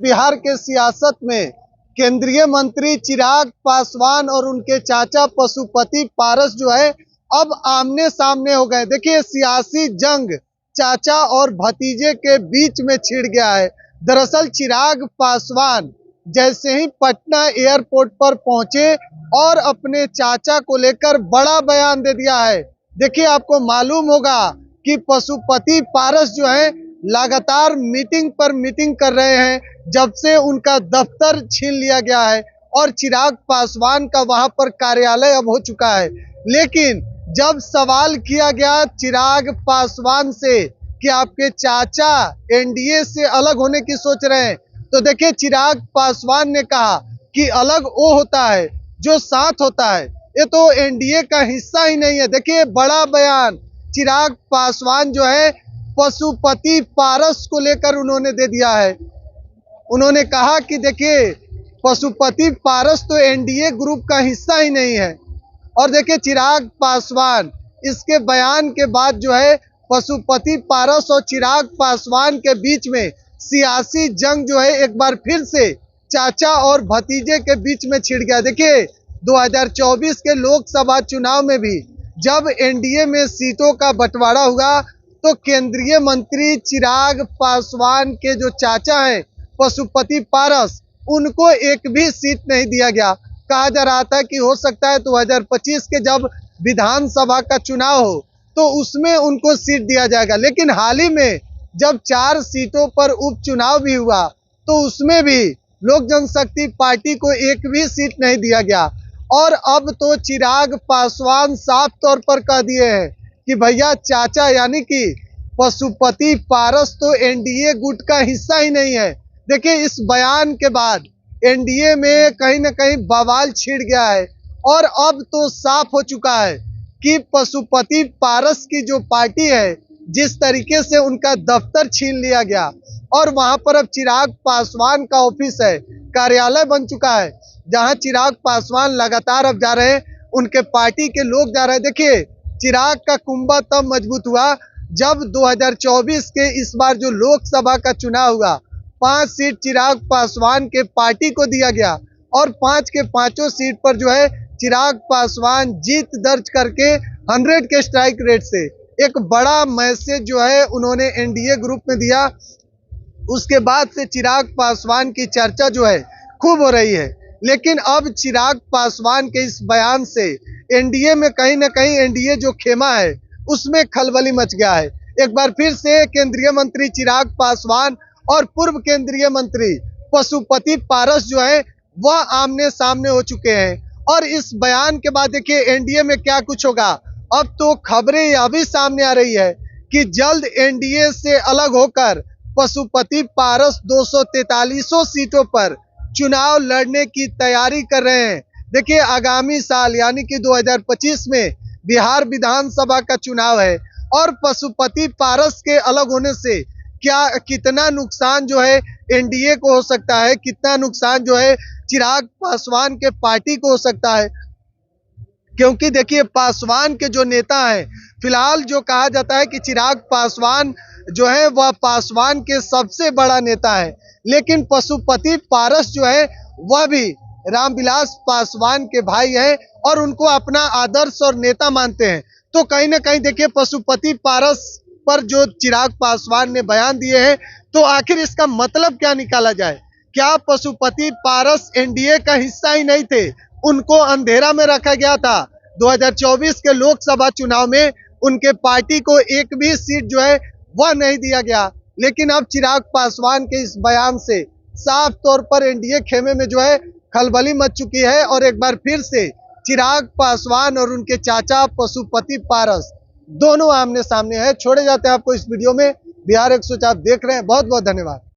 बिहार के सियासत में केंद्रीय मंत्री चिराग पासवान और उनके चाचा पशुपति पारस जो है अब आमने सामने हो गए। देखिए, सियासी जंग चाचा और भतीजे के बीच में छिड़ गया है। दरअसल चिराग पासवान जैसे ही पटना एयरपोर्ट पर पहुंचे और अपने चाचा को लेकर बड़ा बयान दे दिया है। देखिए, आपको मालूम होगा कि पशुपति पारस जो है लगातार मीटिंग पर मीटिंग कर रहे हैं जब से उनका दफ्तर छीन लिया गया है और चिराग पासवान का वहां पर कार्यालय अब हो चुका है। लेकिन जब सवाल किया गया चिराग पासवान से कि आपके चाचा एनडीए से अलग होने की सोच रहे हैं, तो देखिए चिराग पासवान ने कहा कि अलग वो होता है जो साथ होता है, ये तो एनडीए का हिस्सा ही नहीं है। देखिए, बड़ा बयान चिराग पासवान जो है पशुपति पारस को लेकर उन्होंने दे दिया है। उन्होंने कहा कि देखिए, पशुपति पारस तो एनडीए ग्रुप का हिस्सा ही नहीं है। और देखिए, चिराग पासवान इसके बयान के बाद जो है पशुपति पारस और चिराग पासवान के बीच में सियासी जंग जो है एक बार फिर से चाचा और भतीजे के बीच में छिड़ गया। देखिए, 2024 के लोकसभा चुनाव में भी जब एनडीए में सीटों का बंटवारा हुआ तो केंद्रीय मंत्री चिराग पासवान के जो चाचा हैं पशुपति पारस, उनको एक भी सीट नहीं दिया गया। कहा जा रहा था कि हो सकता है 2025 के जब विधानसभा का चुनाव हो तो उसमें उनको सीट दिया जाएगा। लेकिन हाल ही में जब 4 सीटों पर उपचुनाव भी हुआ तो उसमें भी लोक जनशक्ति पार्टी को एक भी सीट नहीं दिया गया। और अब तो चिराग पासवान साफ तौर पर कह दिए हैं कि भैया, चाचा यानी कि पशुपति पारस तो एनडीए गुट का हिस्सा ही नहीं है। देखिए, इस बयान के बाद एनडीए में कहीं ना कहीं बवाल छिड़ गया है और अब तो साफ हो चुका है कि पशुपति पारस की जो पार्टी है, जिस तरीके से उनका दफ्तर छीन लिया गया और वहां पर अब चिराग पासवान का ऑफिस है, कार्यालय बन चुका है, जहां चिराग पासवान लगातार अब जा रहे हैं, उनके पार्टी के लोग जा रहे हैं। देखिए, चिराग का कुंभा तब मजबूत हुआ जब 2024 के इस बार जो लोकसभा का चुनाव हुआ, 5 सीट चिराग पासवान के पार्टी को दिया गया और 5 के 5 सीट पर जो है चिराग पासवान जीत दर्ज करके 100 के स्ट्राइक रेट से एक बड़ा मैसेज जो है उन्होंने एनडीए ग्रुप में दिया। उसके बाद से चिराग पासवान की चर्चा जो है खूब हो रही है। लेकिन अब चिराग पासवान के इस बयान से एनडीए में कहीं ना कहीं एनडीए जो खेमा है उसमें खलबली मच गया है। एक बार फिर से केंद्रीय मंत्री चिराग पासवान और पूर्व केंद्रीय मंत्री पशुपति पारस जो है वह आमने सामने हो चुके हैं। और इस बयान के बाद देखिए एनडीए में क्या कुछ होगा। अब तो खबरें यह भी सामने आ रही है कि जल्द एनडीए से अलग होकर पशुपति पारस 243 सीटों पर चुनाव लड़ने की तैयारी कर रहे हैं। देखिए, आगामी साल यानी कि 2025 में बिहार विधानसभा का चुनाव है और पशुपति पारस के अलग होने से क्या कितना नुकसान जो है एनडीए को हो सकता है, कितना नुकसान जो है चिराग पासवान के पार्टी को हो सकता है। क्योंकि देखिए, पासवान के जो नेता हैं, फिलहाल जो कहा जाता है कि चिराग पासवान जो है वह पासवान के सबसे बड़ा नेता है, लेकिन पशुपति पारस जो है वह भी रामविलास पासवान के भाई हैं और उनको अपना आदर्श और नेता मानते हैं। तो कहीं ना कहीं देखिए, पशुपति पारस पर जो चिराग पासवान ने बयान दिए हैं, तो आखिर इसका मतलब क्या निकाला जाए? क्या पशुपति पारस एनडीए का हिस्सा ही नहीं थे? उनको अंधेरा में रखा गया था। 2024 के लोकसभा चुनाव में उनके पार्टी को एक भी सीट जो है वह नहीं दिया गया। लेकिन अब चिराग पासवान के इस बयान से साफ तौर पर एनडीए खेमे में जो है खलबली मच चुकी है और एक बार फिर से चिराग पासवान और उनके चाचा पशुपति पारस दोनों आमने सामने है। छोड़े जाते हैं आपको इस वीडियो में। बिहार 104 आप देख रहे हैं। बहुत बहुत धन्यवाद।